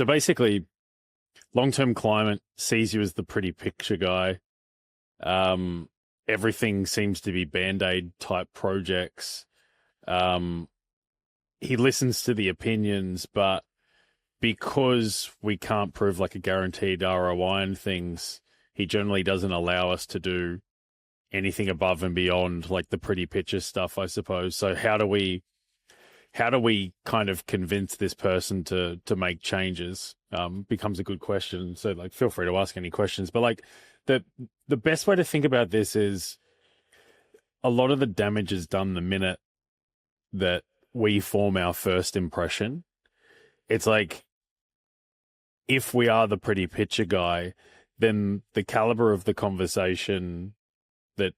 So basically, long-term client sees you as the pretty picture guy. Everything seems to be Band-Aid type projects. Um, he listens to the opinions, but because we can't prove like a guaranteed ROI and things, he generally doesn't allow us to do anything above and beyond like the pretty picture stuff, I suppose. So how do we kind of convince this person to make changes? Becomes a good question. So like feel free to ask any questions. But like the best way to think about this is a lot of the damage is done the minute that we form our first impression. It's like if we are the pretty picture guy, then the caliber of the conversation that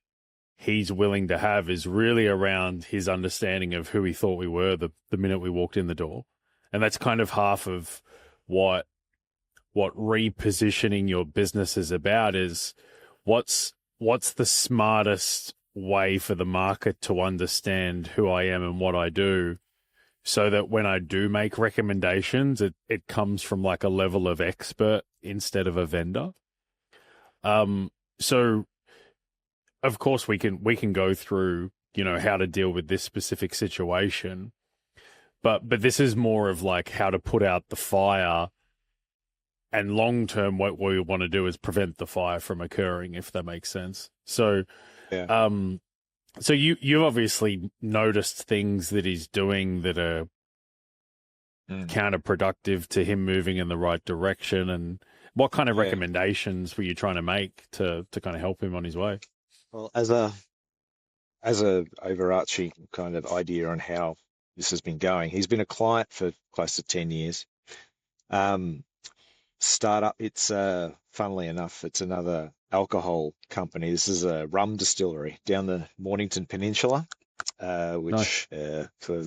he's willing to have is really around his understanding of who he thought we were the minute we walked in the door. And that's kind of half of what repositioning your business is about, is what's the smartest way for the market to understand who I am and what I do, so that when I do make recommendations, it comes from like a level of expert instead of a vendor. So of course we can go through, how to deal with this specific situation, but this is more of like how to put out the fire, and long term what we want to do is prevent the fire from occurring, if that makes sense. So Yeah. so you obviously noticed things that he's doing that are counterproductive to him moving in the right direction, and what kind of Yeah. recommendations were you trying to make to kind of help him on his way? Well, as a overarching kind of idea on how this has been going, he's been a client for close to 10 years. Startup, it's funnily enough, it's another alcohol company. This is a rum distillery down the Mornington Peninsula, which for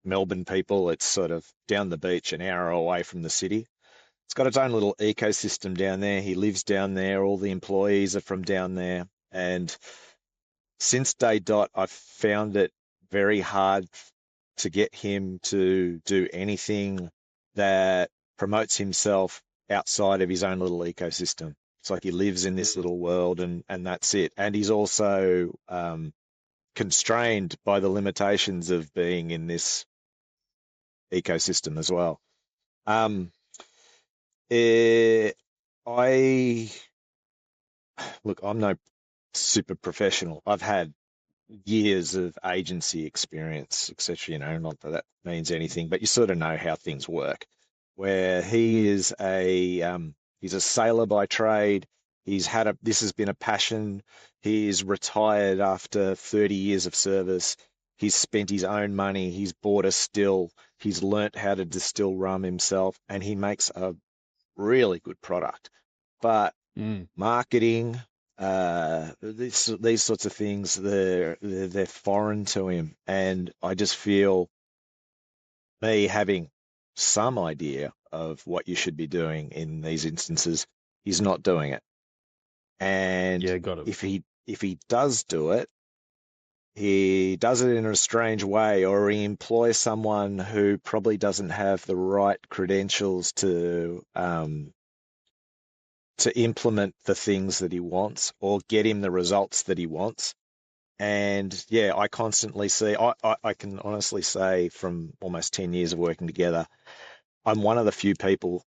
Melbourne people, it's sort of down the beach, an hour away from the city. It's got its own little ecosystem down there. He lives down there. All the employees are from down there. And since day dot, I've found it very hard to get him to do anything that promotes himself outside of his own little ecosystem. It's like he lives in this little world, and that's it. And he's also constrained by the limitations of being in this ecosystem as well. Eh, I look, I'm no super professional. I've had years of agency experience, etc. Not that that means anything, but you sort of know how things work. Where he is he's a sailor by trade. This has been a passion. He's retired after 30 years of service. He's spent his own money. He's bought a still. He's learnt how to distill rum himself, and he makes a really good product. But marketing, these sorts of things, they're foreign to him, and I just feel me having some idea of what you should be doing in these instances, he's not doing it. And Yeah, got it. if he does do it, he does it in a strange way, or he employs someone who probably doesn't have the right credentials to implement the things that he wants or get him the results that he wants. And yeah, I constantly see, I can honestly say from almost 10 years of working together, I'm one of the few people,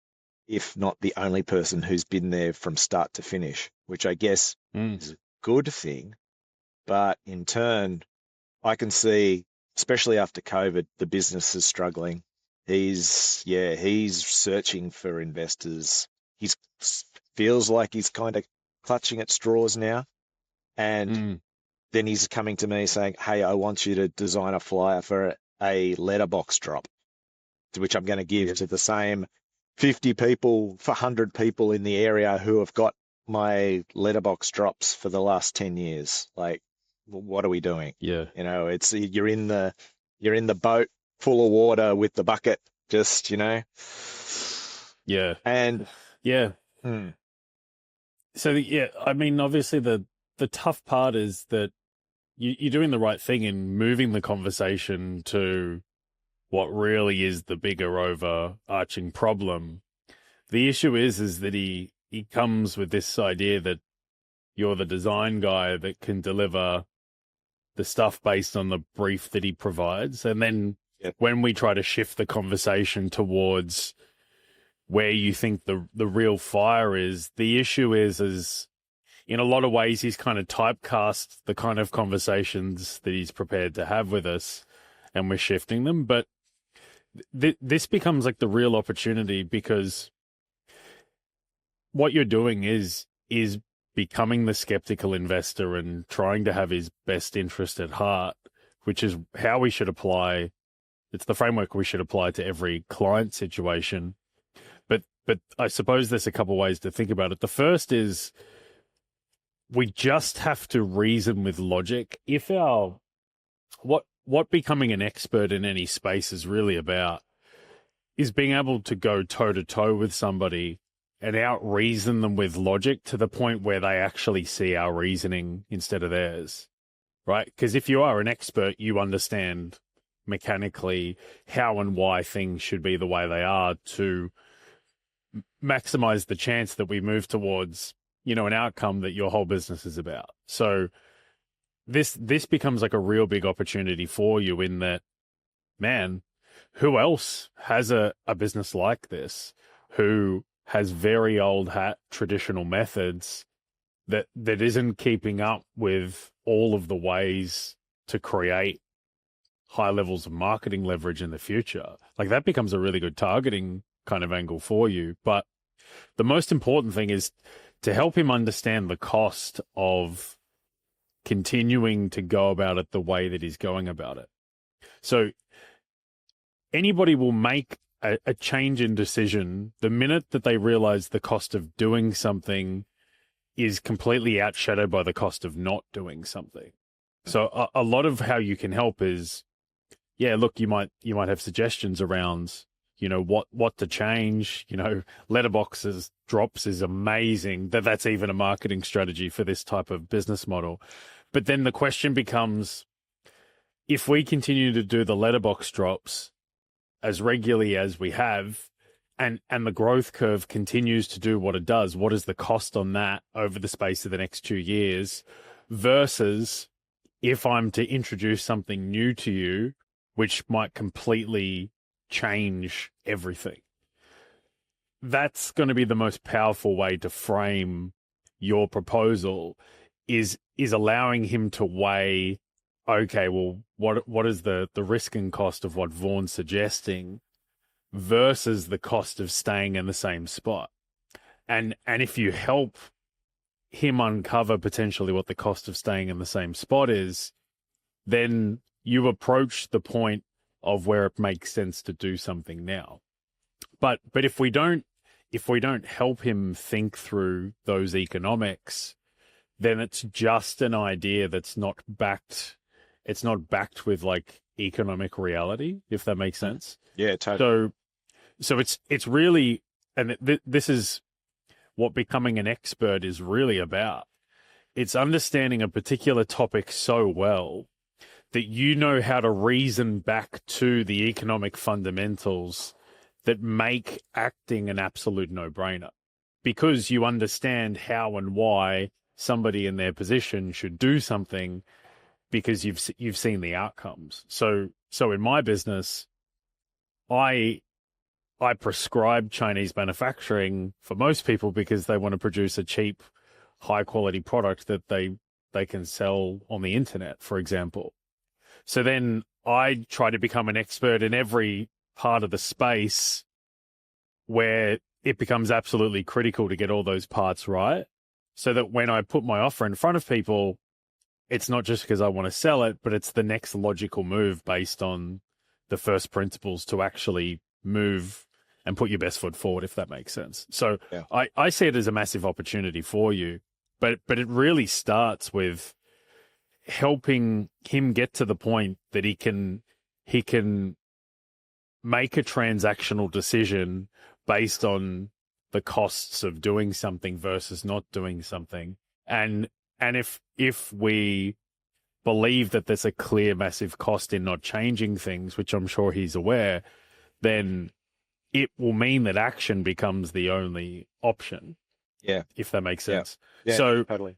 if not the only person, who's been there from start to finish, which I guess is a good thing. But in turn, I can see, especially after COVID, the business is struggling. He's searching for investors. He feels like he's kind of clutching at straws now. And then he's coming to me saying, hey, I want you to design a flyer for a letterbox drop, to which I'm going to give to the same 50 people, 100 people in the area who have got my letterbox drops for the last 10 years. Like, what are we doing? Yeah. It's you're in the boat full of water with the bucket, just, Yeah. And Yeah. hmm, So yeah, I mean, obviously the tough part is that you're doing the right thing in moving the conversation to what really is the bigger overarching problem. The issue is that he comes with this idea that you're the design guy that can deliver the stuff based on the brief that he provides. And then when we try to shift the conversation towards where you think the real fire is, the issue is in a lot of ways, he's kind of typecast the kind of conversations that he's prepared to have with us, and we're shifting them. But this becomes like the real opportunity, because what you're doing is becoming the skeptical investor and trying to have his best interest at heart, which is how we should apply. It's the framework we should apply to every client situation. But I suppose there's a couple of ways to think about it. The first is we just have to reason with logic. If what becoming an expert in any space is really about is being able to go toe to toe with somebody and out reason them with logic to the point where they actually see our reasoning instead of theirs, right? Because if you are an expert, you understand mechanically how and why things should be the way they are to maximize the chance that we move towards, an outcome that your whole business is about. So this becomes like a real big opportunity for you in that, man, who else has a business like this, who has very old hat traditional methods that isn't keeping up with all of the ways to create high levels of marketing leverage in the future? Like, that becomes a really good targeting kind of angle for you. But the most important thing is to help him understand the cost of continuing to go about it the way that he's going about it. So anybody will make a change in decision the minute that they realize the cost of doing something is completely outshadowed by the cost of not doing something. So a lot of how you can help is, look, you might have suggestions around, what to change. Letterboxes drops is amazing. That's even a marketing strategy for this type of business model. But then the question becomes, if we continue to do the letterbox drops as regularly as we have, and the growth curve continues to do what it does, what is the cost on that over the space of the next 2 years, versus if I'm to introduce something new to you, which might completely change everything? That's going to be the most powerful way to frame your proposal, is allowing him to weigh, okay, well, what is the risk and cost of what Vaughn's suggesting versus the cost of staying in the same spot? And if you help him uncover potentially what the cost of staying in the same spot is, then you approach the point of where it makes sense to do something now. But if we don't help him think through those economics, then it's just an idea that's not backed. It's not backed with like economic reality, if that makes sense. Yeah, totally. So it's really, and this is what becoming an expert is really about. It's understanding a particular topic so well that you know how to reason back to the economic fundamentals that make acting an absolute no-brainer, because you understand how and why somebody in their position should do something, because you've seen the outcomes. So in my business, I prescribe Chinese manufacturing for most people because they want to produce a cheap, high quality product that they can sell on the internet, for example. So then I try to become an expert in every part of the space where it becomes absolutely critical to get all those parts right, so that when I put my offer in front of people, it's not just because I want to sell it, but it's the next logical move based on the first principles to actually move and put your best foot forward, if that makes sense. So yeah. I see it as a massive opportunity for you, but it really starts with helping him get to the point that he can make a transactional decision based on the costs of doing something versus not doing something. And if we believe that there's a clear massive cost in not changing things, which I'm sure he's aware, then it will mean that action becomes the only option, Yeah. if that makes Yeah. sense. Yeah. So Totally.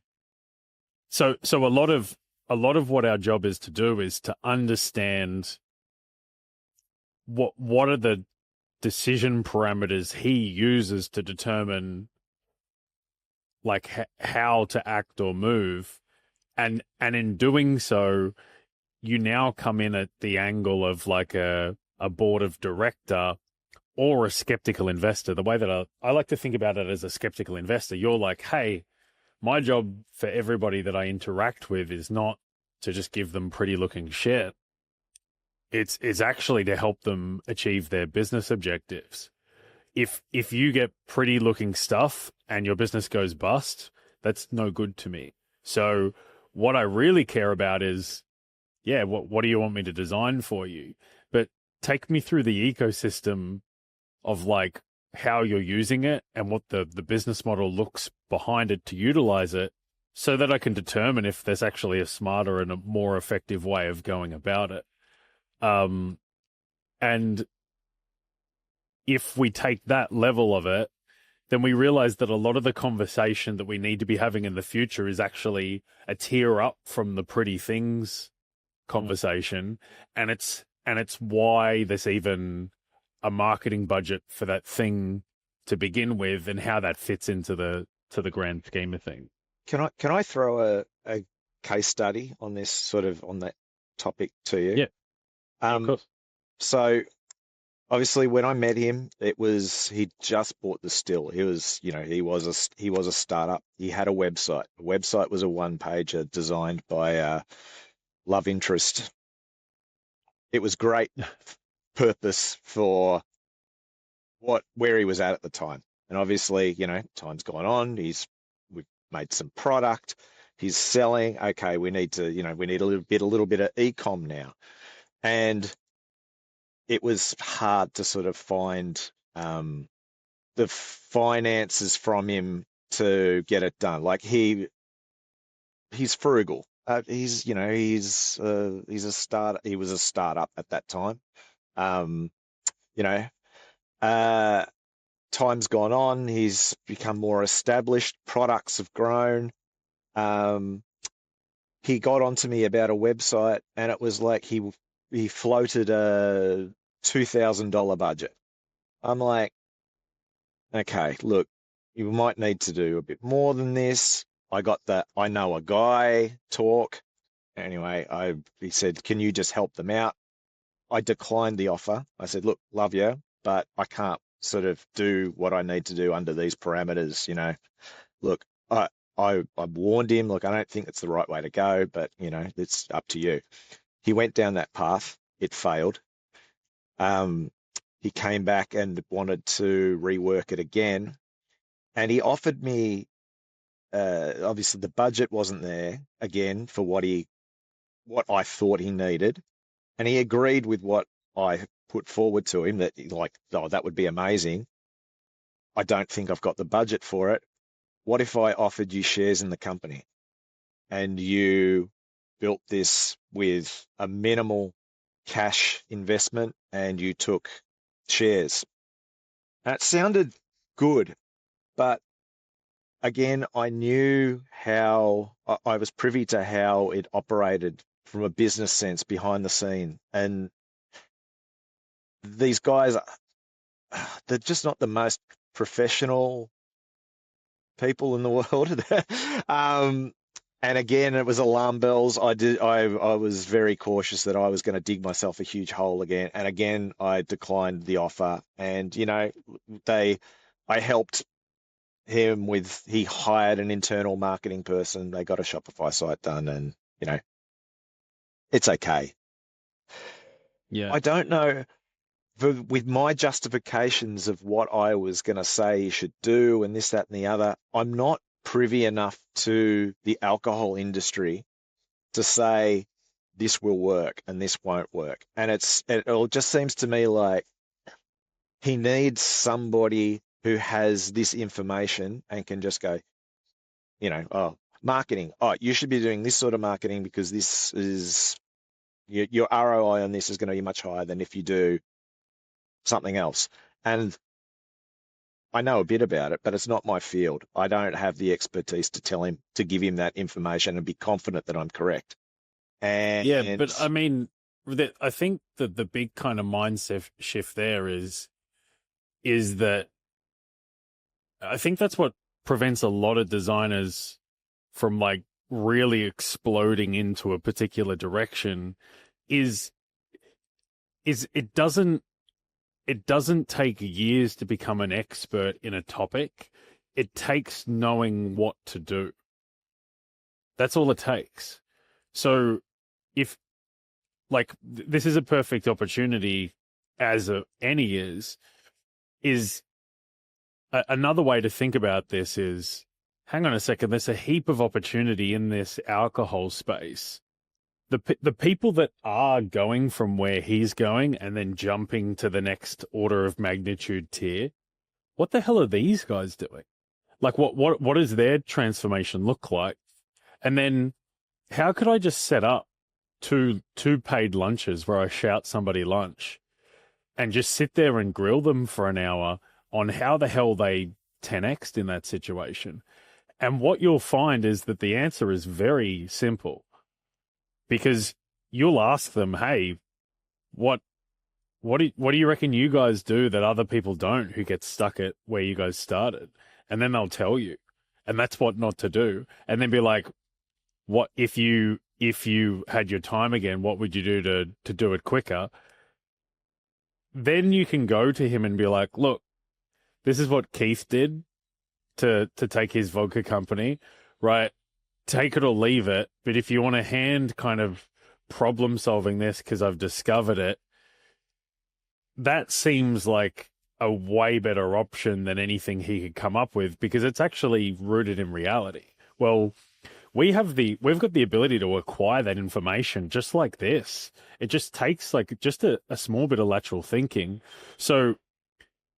so a lot of what our job is to do is to understand what are the decision parameters he uses to determine like how to act or move, and in doing so you now come in at the angle of like a board of director or a skeptical investor. The way that I like to think about it as a skeptical investor, you're like, hey, my job for everybody that I interact with is not to just give them pretty looking shit. It's actually to help them achieve their business objectives. If you get pretty looking stuff and your business goes bust, that's no good to me. So what I really care about is, yeah, what do you want me to design for you? But take me through the ecosystem of like how you're using it and what the business model looks behind it to utilize it, so that I can determine if there's actually a smarter and a more effective way of going about it. And if we take that level of it, then we realize that a lot of the conversation that we need to be having in the future is actually a tier up from the pretty things conversation. And it's why there's even a marketing budget for that thing to begin with, and how that fits into the grand scheme of things. Can I throw a case study on this sort of on that topic to you? Yeah, of Um, course. so obviously when I met him, he'd just bought the still. He was, he was a startup. He had a website. The website was a one-pager designed by a love interest. It was great purpose for where he was at the time. And obviously, time's gone on. We've made some product. He's selling. Okay, we need a little bit of e-com now. And it was hard to sort of find the finances from him to get it done. Like he's frugal. He's a start. He was a startup at that time. Um, you know, uh, Time's gone on. He's become more established. Products have grown. Um, he got onto me about a website, and it was like he floated a $2,000 budget. I'm like, okay, look, you might need to do a bit more than this. I got the I know a guy talk. Anyway, he said, can you just help them out? I declined the offer. I said, look, love you, but I can't sort of do what I need to do under these parameters. Look, I warned him, look, I don't think it's the right way to go, but it's up to you. He went down that path. It failed. Um, he came back and wanted to rework it again, and he offered me. Obviously, the budget wasn't there again for what I thought he needed, and he agreed with what I put forward to him, that like, oh, that would be amazing. I don't think I've got the budget for it. What if I offered you shares in the company and you built this with a minimal cash investment and you took shares? And it sounded good, but again, I knew how I was privy to how it operated from a business sense behind the scene. And these guys, they're just not the most professional people in the world. um, and again, it was alarm bells. I was very cautious that I was going to dig myself a huge hole again. And again, I declined the offer. And I helped him he hired an internal marketing person. They got a Shopify site done, and it's okay. Yeah. I don't know. With my justifications of what I was going to say you should do and this, that, and the other, I'm not privy enough to the alcohol industry to say this will work and this won't work. And it all just seems to me like he needs somebody who has this information and can just go, oh, marketing. Oh, you should be doing this sort of marketing because this is your ROI on this is going to be much higher than if you do something else. And I know a bit about it, but it's not my field. I don't have the expertise to tell him, to give him that information and be confident that I'm correct. Yeah, And but I mean, I think that the big kind of mindset shift there is that I think that's what prevents a lot of designers from like really exploding into a particular direction is it doesn't take years to become an expert in a topic. It takes knowing what to do. That's all it takes. So if like this is a perfect opportunity as any is another way to think about this is, hang on a second, there's a heap of opportunity in this alcohol space. The people that are going from where he's going and then jumping to the next order of magnitude tier, what the hell are these guys doing? Like what does their transformation look like? And then how could I just set up two paid lunches where I shout somebody lunch and just sit there and grill them for an hour on how the hell they 10x'd in that situation? And what you'll find is that the answer is very simple, because you'll ask them, hey, what do you reckon you guys do that other people don't who get stuck at where you guys started? And then they'll tell you. And that's what not to do. And then be like, what if you had your time again, what would you do to do it quicker? Then you can go to him and be like, look, this is what Keith did to take his vodka company, right? Take it or leave it. But if you want to hand kind of problem solving this because I've discovered it, that seems like a way better option than anything he could come up with, because it's actually rooted in reality. Well, we've got the ability to acquire that information just like this. It just takes like just a small bit of lateral thinking. So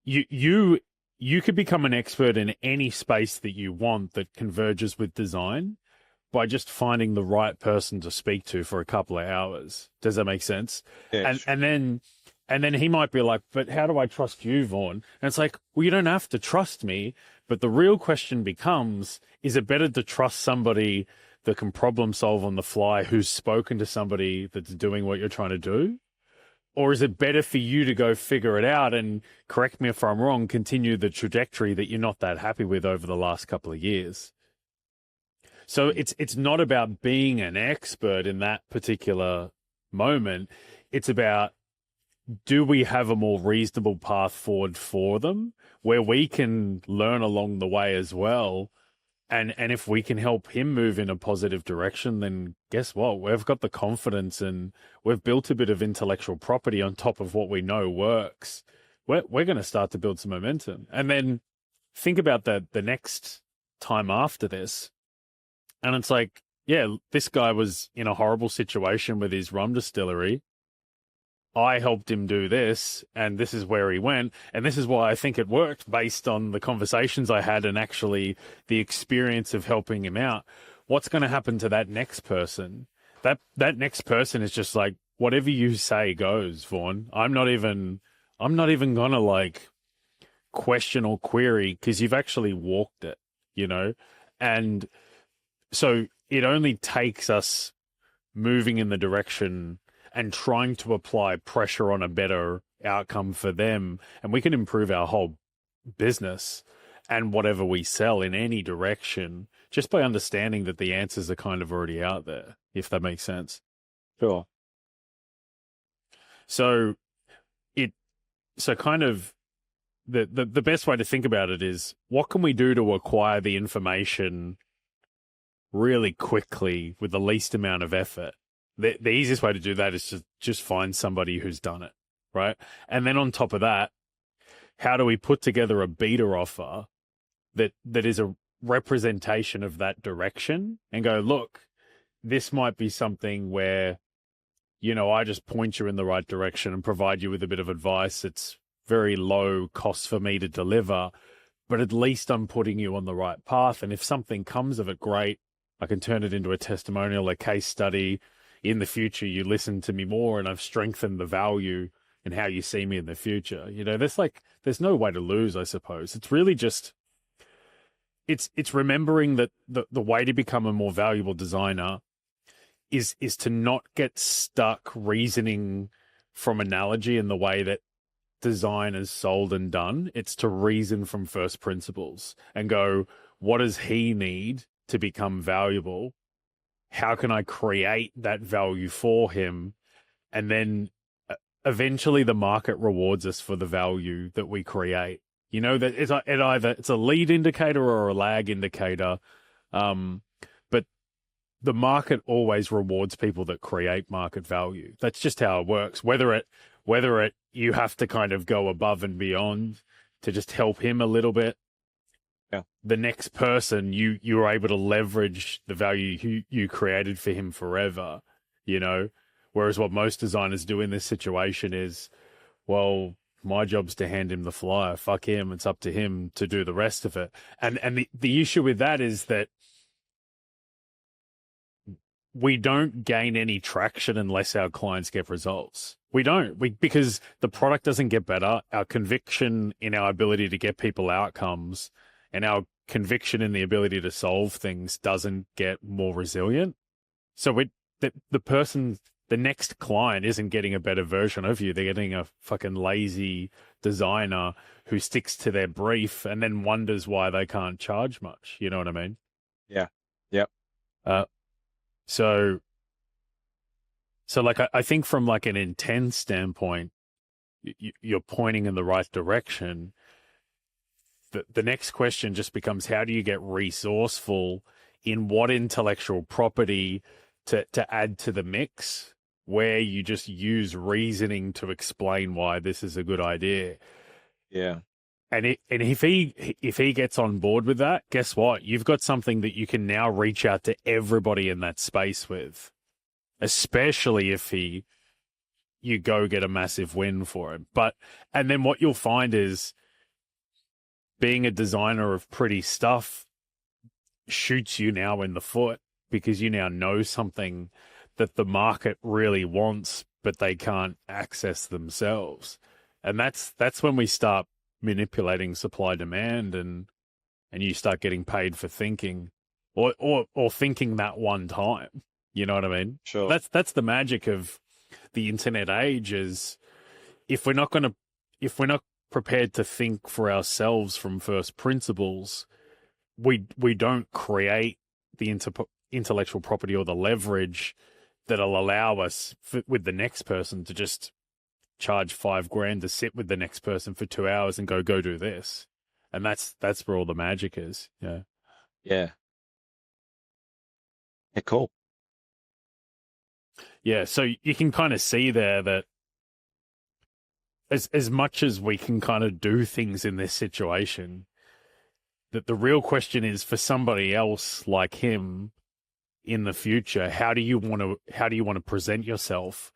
you could become an expert in any space that you want that converges with design by just finding the right person to speak to for a couple of hours. Does that make sense? yeah, And then he might be like, but how do I trust you, Vaughn? And it's like, well, you don't have to trust me. But the real question becomes, is it better to trust somebody that can problem solve on the fly, who's spoken to somebody that's doing what you're trying to do? Or is it better for you to go figure it out and, correct me if I'm wrong, continue the trajectory that you're not that happy with over the last couple of years? So it's not about being an expert in that particular moment. It's about, do we have a more reasonable path forward for them where we can learn along the way as well? And if we can help him move in a positive direction, then guess what? We've got the confidence and we've built a bit of intellectual property on top of what we know works. We're going to start to build some momentum. And then think about the next time after this. And it's like, yeah, this guy was in a horrible situation with his rum distillery. I helped him do this, and this is where he went. And this is why I think it worked, based on the conversations I had and actually the experience of helping him out. What's going to happen to that next person? That next person is just like, whatever you say goes, Vaughn. I'm not even going to like question or query, because you've actually walked it, you know? And so it only takes us moving in the direction and trying to apply pressure on a better outcome for them. And we can improve our whole business and whatever we sell in any direction just by understanding that the answers are kind of already out there, if that makes sense. sure. So kind of the best way to think about it is, what can we do to acquire the information really quickly with the least amount of effort? The easiest way to do that is to just find somebody who's done it, right? And then on top of that, how do we put together a beta offer that is a representation of that direction and go, look, this might be something where, you know, I just point you in the right direction and provide you with a bit of advice. It's very low cost for me to deliver, but at least I'm putting you on the right path. And if something comes of it, great. I can turn it into a testimonial, a case study. In the future, you listen to me more and I've strengthened the value and how you see me in the future. You know, there's no way to lose, I suppose. It's really just it's remembering that the way to become a more valuable designer is to not get stuck reasoning from analogy in the way that design is sold and done. It's to reason from first principles and go, what does he need to become valuable? How can I create that value for him? And then eventually the market rewards us for the value that we create. You know, that it's a lead indicator or a lag indicator. But the market always rewards people that create market value. That's just how it works. Whether it you have to kind of go above and beyond to just help him a little bit. Yeah. The next person, you're able to leverage the value you created for him forever, you know? Whereas what most designers do in this situation is, well, my job's to hand him the flyer. Fuck him. It's up to him to do the rest of it. And the issue with that is that we don't gain any traction unless our clients get results. We don't. Because the product doesn't get better. Our conviction in our ability to get people outcomes and our conviction in the ability to solve things doesn't get more resilient. So the next client isn't getting a better version of you. They're getting a fucking lazy designer who sticks to their brief and then wonders why they can't charge much. You know what I mean? Yeah. Yep. So like, I think from like an intent standpoint, you're pointing in the right direction. The next question just becomes, how do you get resourceful in what intellectual property to add to the mix where you just use reasoning to explain why this is a good idea? Yeah. And if he gets on board with that, guess what? You've got something that you can now reach out to everybody in that space with, especially if you go get a massive win for him. And then what you'll find is being a designer of pretty stuff shoots you now in the foot because you now know something that the market really wants, but they can't access themselves. And that's when we start manipulating supply demand and you start getting paid for thinking or thinking that one time. You know what I mean? Sure. That's the magic of the internet age is if we're not prepared to think for ourselves from first principles, we don't create the intellectual property or the leverage that'll allow us with the next person to just charge $5,000 to sit with the next person for 2 hours and go do this. And that's where all the magic is. Yeah. Yeah. Yeah, cool. Yeah. So you can kind of see there that as much as we can kind of do things in this situation, that the real question is for somebody else like him in the future, how do you want to present yourself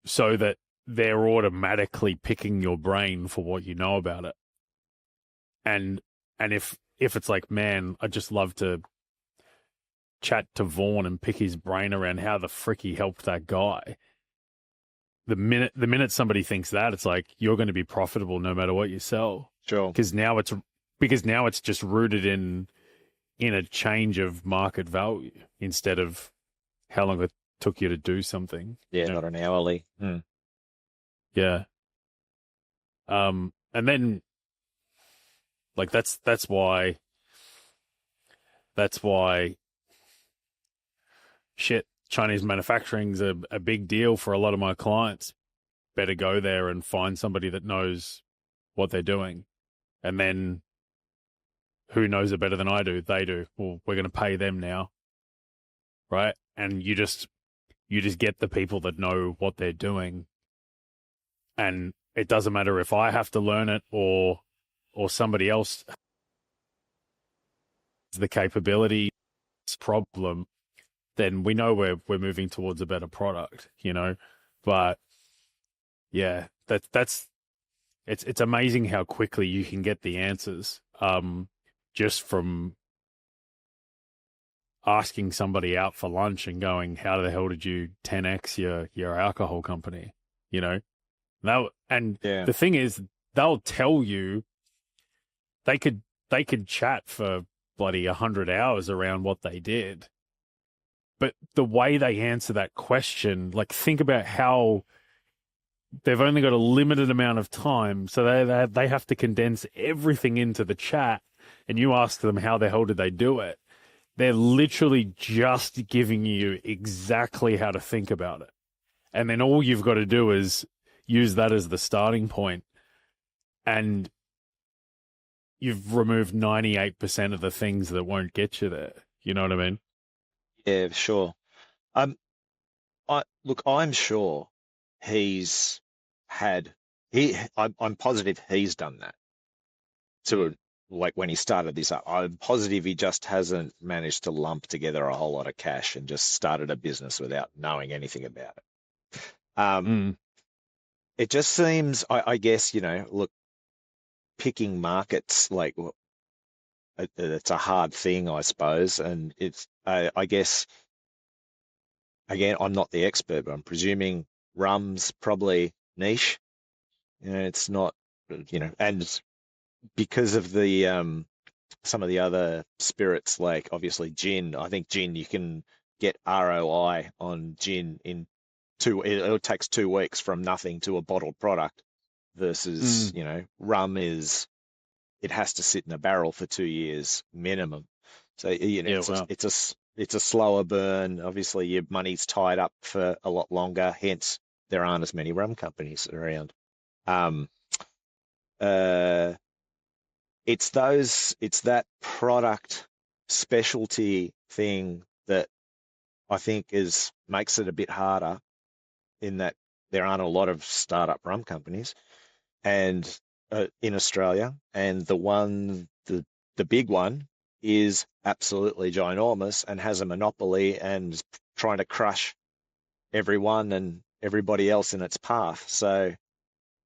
so that they're automatically picking your brain for what you know about it? And if it's like, man, I just love to chat to Vaughn and pick his brain around how the frick he helped that guy. The minute somebody thinks that, it's like you're going to be profitable no matter what you sell. Sure. Because now it's just rooted in a change of market value instead of how long it took you to do something. Yeah, not an hourly. Yeah. And then like that's why shit, Chinese manufacturing's a big deal for a lot of my clients. Better go there and find somebody that knows what they're doing. And then who knows it better than I do? They do. Well, we're going to pay them now. Right? And you just get the people that know what they're doing. And it doesn't matter if I have to learn it or somebody else has the capability problem, then we know we're moving towards a better product, you know. But yeah, it's amazing how quickly you can get the answers just from asking somebody out for lunch and going, how the hell did you 10x your alcohol company, you know? And Yeah. the thing is, they'll tell you they could chat for bloody 100 hours around what they did. But the way they answer that question, like think about how they've only got a limited amount of time, so they have to condense everything into the chat. And you ask them how the hell did they do it? They're literally just giving you exactly how to think about it. And then all you've got to do is use that as the starting point, and you've removed 98% of the things that won't get you there. You know what I mean? Yeah, sure. I'm sure he's I'm positive he's done that to like when he started this up. I'm positive he just hasn't managed to lump together a whole lot of cash and just started a business without knowing anything about it. Mm. It just seems, I guess, look, picking markets it's a hard thing, I suppose, and I guess. Again, I'm not the expert, but I'm presuming rum's probably niche. It's not, and because of the some of the other spirits, like obviously gin. I think gin you can get ROI on gin in it takes 2 weeks from nothing to a bottled product versus, Mm. rum it has to sit in a barrel for 2 years minimum. So, Yeah, well, it's a slower burn. Obviously, your money's tied up for a lot longer. Hence, there aren't as many rum companies around. Um, uh, it's that product specialty thing that I think makes it a bit harder in that there aren't a lot of startup rum companies and in Australia, and the big one is absolutely ginormous and has a monopoly and is trying to crush everyone and everybody else in its path. So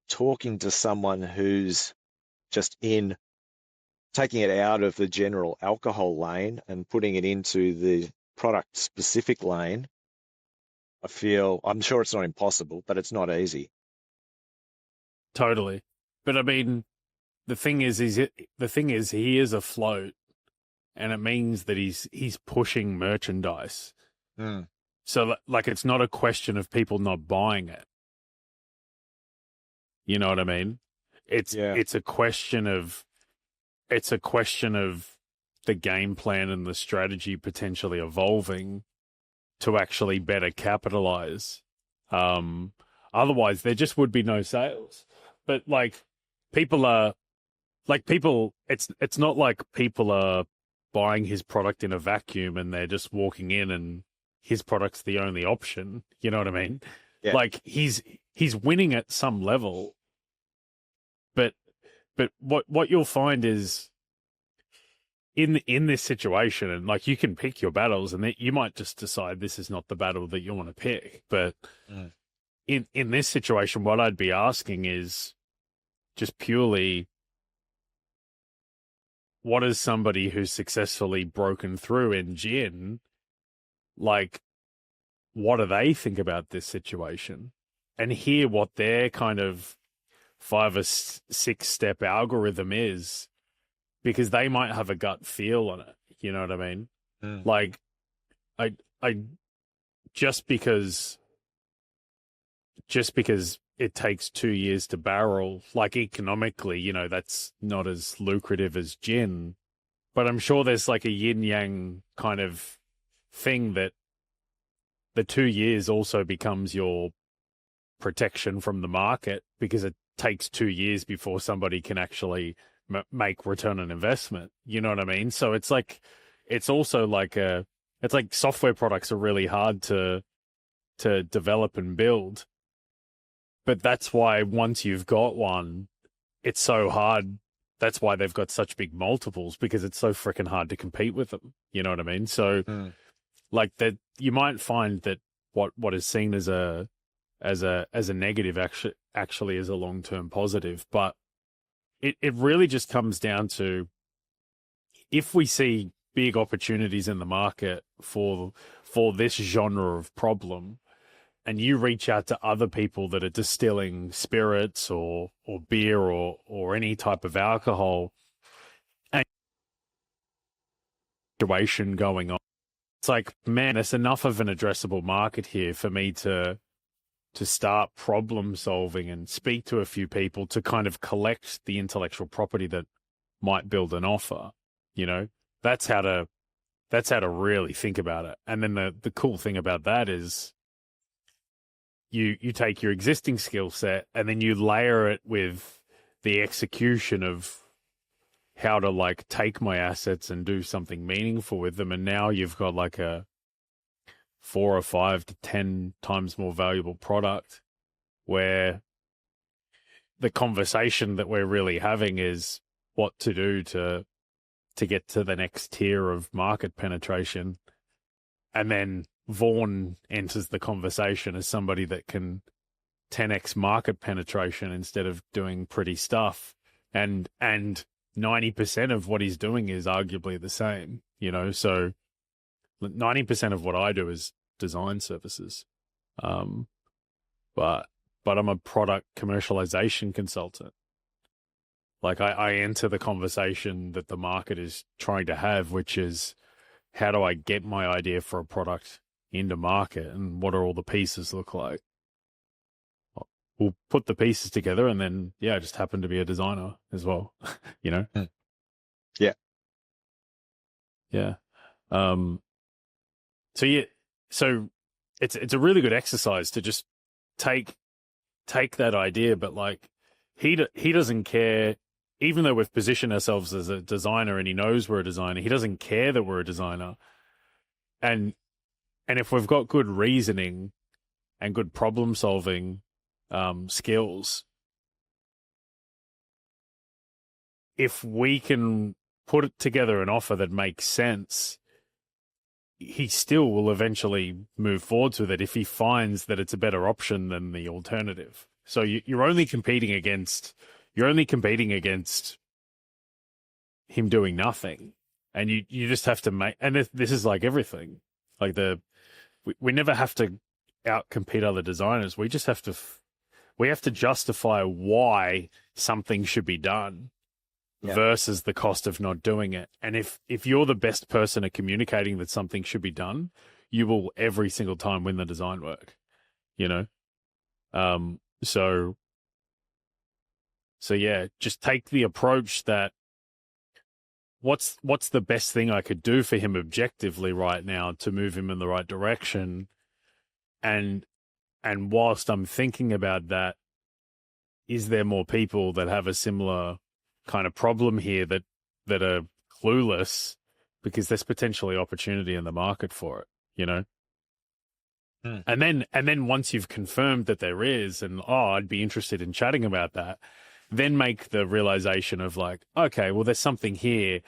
talking to someone who's just in taking it out of the general alcohol lane and putting it into the product specific lane, I'm sure it's not impossible, but it's not easy. totally. But I mean, the thing is he is afloat, and it means that he's pushing merchandise. Mm, So like it's not a question of people not buying it. You know what I mean? It's yeah. it's a question of it's a question of the game plan and the strategy potentially evolving to actually better capitalize. Um, Otherwise, there just would be no sales. But like people are it's not like people are buying his product in a vacuum and they're just walking in and his product's the only option. You know what I mean? Yeah. Like he's winning at some level, but what you'll find is in this situation, and like you can pick your battles, and you might just decide this is not the battle that you want to pick. But Mm, in this situation, what I'd be asking is just purely, what is somebody who's successfully broken through in gin, like, what do they think about this situation? And hear what their kind of 5 or 6 step algorithm is, because they might have a gut feel on it. You know what I mean? mm, Like, I just because it takes 2 years to barrel, like economically, that's not as lucrative as gin. But I'm sure there's like a yin yang kind of thing that the 2 years also becomes your protection from the market, because it takes 2 years before somebody can actually make return on investment. You know what I mean? So it's like, it's also like it's like software products are really hard to develop and build. But that's why once you've got one, it's so hard. That's why they've got such big multiples, because it's so freaking hard to compete with them. You know what I mean? So mm. like that, you might find that what is seen as a negative actually is a long-term positive. But it really just comes down to, if we see big opportunities in the market for this genre of problem, and you reach out to other people that are distilling spirits or beer or any type of alcohol, and situation going on, it's like, man, there's enough of an addressable market here for me to start problem solving and speak to a few people to kind of collect the intellectual property that might build an offer. That's how to really think about it. And then the cool thing about that is you take your existing skill set and then you layer it with the execution of how to like take my assets and do something meaningful with them. And now you've got like a 4 or 5 to 10 times more valuable product, where the conversation that we're really having is what to do to get to the next tier of market penetration. And then Vaughan enters the conversation as somebody that can 10x market penetration instead of doing pretty stuff. And 90% of what he's doing is arguably the same, so 90% of what I do is design services. But I'm a product commercialization consultant. Like I enter the conversation that the market is trying to have, which is, how do I get my idea for a product into market, and what do all the pieces look like? We'll put the pieces together, and then, I just happen to be a designer as well, Yeah. Yeah. So it's a really good exercise to just take that idea, but like he doesn't care, even though we've positioned ourselves as a designer and he knows we're a designer, he doesn't care that we're a designer. And if we've got good reasoning and good problem solving skills, if we can put together an offer that makes sense, he still will eventually move forwards with it if he finds that it's a better option than the alternative. So you're only competing against him doing nothing, and you just have to make. And this is like everything, like we never have to outcompete other designers. We just have to justify why something should be done. Yeah. Versus the cost of not doing it. And if you're the best person at communicating that something should be done, you will every single time win the design work, So yeah, just take the approach that what's the best thing I could do for him objectively right now to move him in the right direction. And whilst I'm thinking about that, is there more people that have a similar kind of problem here that are clueless, because there's potentially opportunity in the market for it, And then once you've confirmed that there is, and I'd be interested in chatting about that, then make the realization of like, okay, well, there's something here.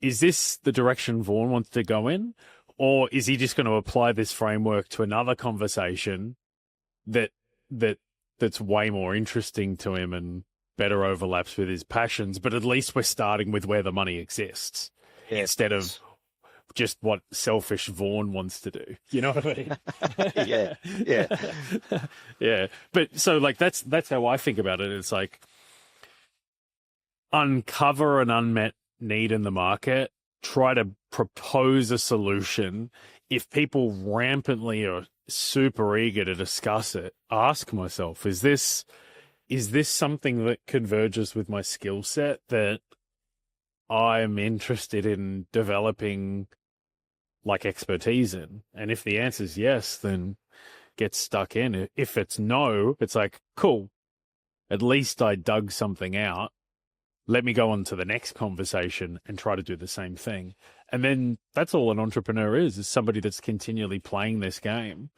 Is this the direction Vaughan wants to go in, or is he just going to apply this framework to another conversation that's way more interesting to him and better overlaps with his passions? But at least we're starting with where the money exists, instead of just what selfish Vaughan wants to do. You know what I mean? Yeah. But so like that's how I think about it. It's like, uncover an unmet need in the market, try to propose a solution. If people rampantly are super eager to discuss it, ask myself, is this something that converges with my skill set that I'm interested in developing like expertise in? And if the answer is yes, then get stuck in. If it's no, it's like, cool, at least I dug something out. Let me go on to the next conversation and try to do the same thing. And then that's all an entrepreneur is somebody that's continually playing this game,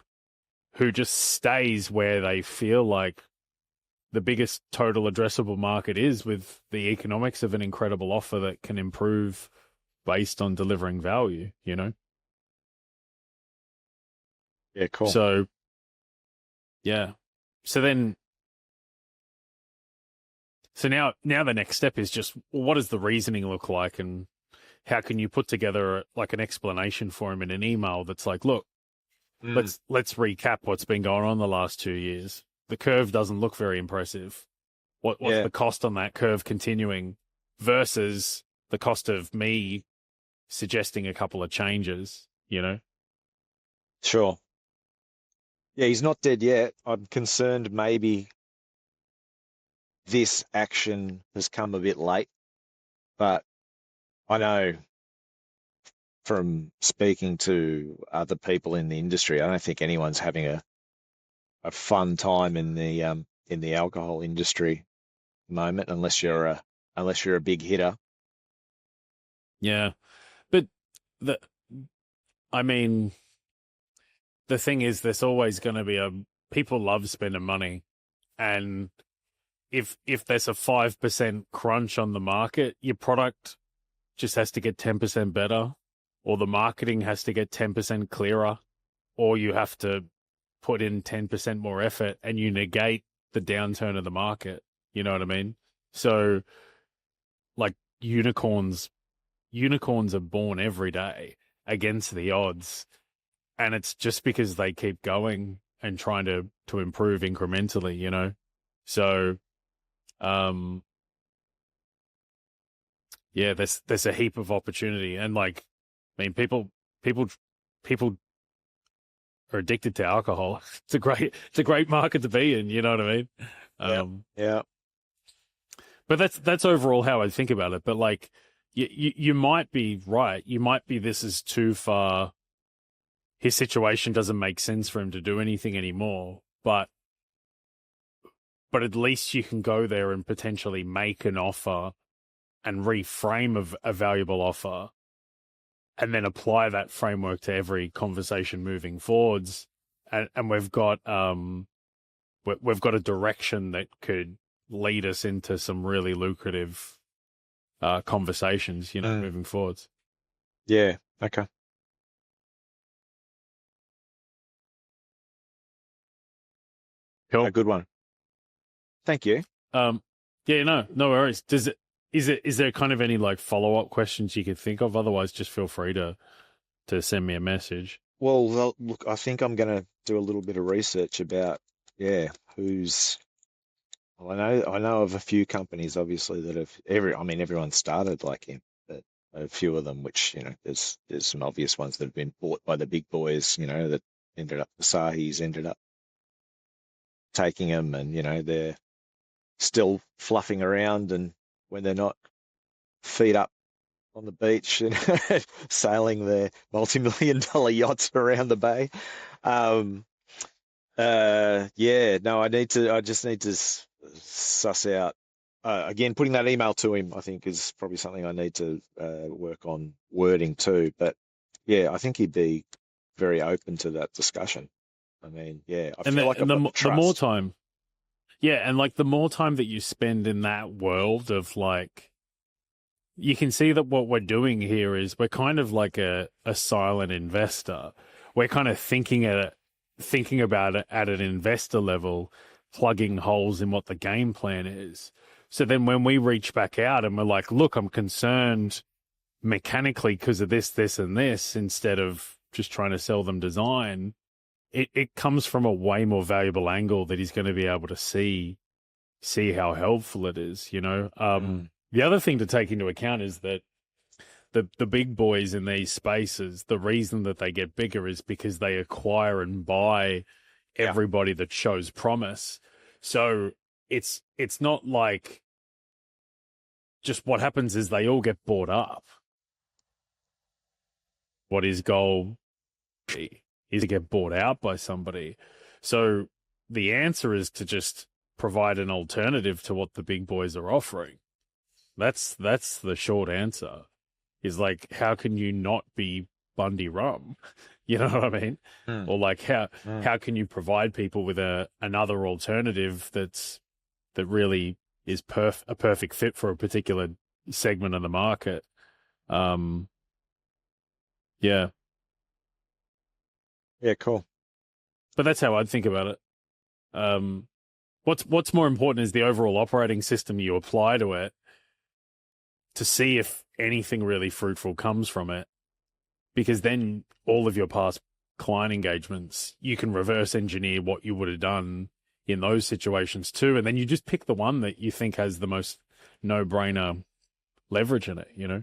who just stays where they feel like the biggest total addressable market is, with the economics of an incredible offer that can improve based on delivering value, Yeah, cool. So, yeah. So now the next step is just, what does the reasoning look like, and how can you put together like an explanation for him in an email that's like, look, Mm. let's recap what's been going on the last 2 years. The curve doesn't look very impressive. What's Yeah, the cost on that curve continuing versus the cost of me suggesting a couple of changes, you know? sure. Yeah, he's not dead yet. I'm concerned maybe this action has come a bit late, but I know from speaking to other people in the industry, I don't think anyone's having a fun time in the alcohol industry at the moment, unless you're a big hitter. Yeah. But the I mean, the thing is there's always going to be people love spending money, and if there's a 5% crunch on the market, your product just has to get 10% better, or the marketing has to get 10% clearer, or you have to put in 10% more effort and you negate the downturn of the market. You know what I mean? So like unicorns are born every day against the odds. And it's just because they keep going and trying to improve incrementally, you know? So, um, yeah, there's a heap of opportunity. And like, I mean, people are addicted to alcohol. It's a great market to be in. You know what I mean? Yeah, yeah, But that's overall how I think about it. But like, you might be right. You might be, this is too far. His situation doesn't make sense for him to do anything anymore. But at least you can go there and potentially make an offer and reframe a valuable offer, and then apply that framework to every conversation moving forwards. And we've got we've got a direction that could lead us into some really lucrative conversations, you know, moving forwards. yeah. Okay. A Cool. good one. Thank you. Yeah, no worries. Is there kind of any like follow-up questions you could think of? Otherwise, just feel free to send me a message. Well, look, I think I'm going to do a little bit of research about, yeah, who's. Well, I know of a few companies, obviously, that have I mean, everyone started like him, but a few of them, which, there's some obvious ones that have been bought by the big boys, that ended up, the Sahis ended up taking them, and, they're still fluffing around, and when they're not feet up on the beach and sailing their multi-million dollar yachts around the bay. Um, yeah, no, I just need to suss out. Again, putting that email to him, I think, is probably something I need to work on wording too. But yeah, I think he'd be very open to that discussion. I mean, yeah, I feel like I've got the the more trust. time, yeah, and like the more time that you spend in that world of like, you can see that what we're doing here is we're kind of like a silent investor. We're kind of thinking about it at an investor level, plugging holes in what the game plan is. So then when we reach back out and we're like, look, I'm concerned mechanically because of this, this, and this, instead of just trying to sell them design, it comes from a way more valuable angle that he's going to be able to see how helpful it is, you know? The other thing to take into account is that the big boys in these spaces, the reason that they get bigger is because they acquire and buy everybody that shows promise. So it's not like just what happens is they all get bought up. What his goal is to get bought out by somebody. So the answer is to just provide an alternative to what the big boys are offering. That's the short answer. Is like, how can you not be Bundy Rum? You know what I mean? Or like, how can you provide people with another alternative that really is a perfect fit for a particular segment of the market? Yeah. Yeah, cool. But that's how I'd think about it. What's more important is the overall operating system you apply to it to see if anything really fruitful comes from it, because then all of your past client engagements, you can reverse engineer what you would have done in those situations too. And then you just pick the one that you think has the most no-brainer leverage in it, you know?